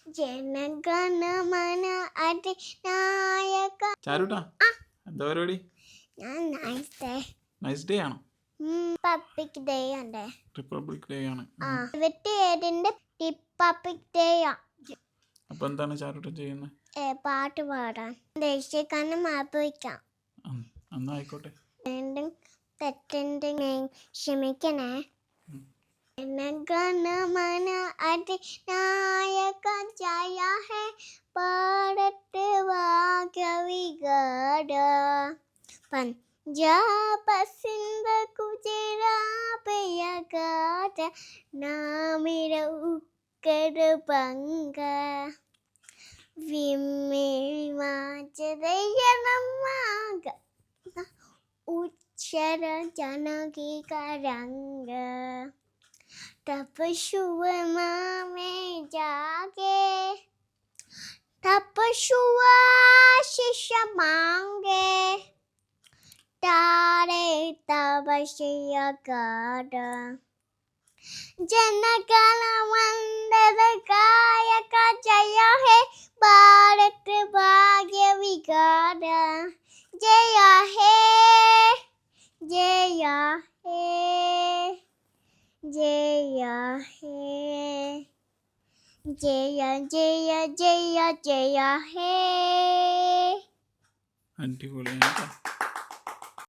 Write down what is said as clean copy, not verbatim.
ജനഗണമന അതിനായക. ചാരുട്ടാ എന്താ പരിപാടി? ഞാൻ നൈസ് ഡേ ആണോ? റിപ്പബ്ലിക് ഡേ ആണ്. റിപ്പബ്ലിക് ഡേ ആണ്. 27 റിപ്പബ്ലിക് ഡേ. അപ്പൊ എന്താണ് ചാരുട്ട ചെയ്യുന്നത്? പാട്ട് പാടാൻ, ദേശീയഗാനം ആലപിക്കാം. എന്നാ ആയിക്കോട്ടെ. തെറ്റുണ്ടെങ്കിൽ ക്ഷമിക്കണേ. ജനഗണമന അതിനായക ജയ ഹേ ഭാരത് ഭാഗ്യ വിധാത. പഞ്ചാബ് സിന്ധ് ഗുജറാത്ത് യഗാത നാമിര ഉക്കര ബംഗ വിമിമാചതയനമാക ഉച്ചര ജനകീകരംഗ. तब शुभ में जागे, तब शुभ आशीष मांगे, तारे तब श्रेय गाद. जनगण मंदर गायक जय हे भारत भाग्य विधात. जय हे जय हे जय हे जय जय जय जय हे. അടിപൊളിയാണ്.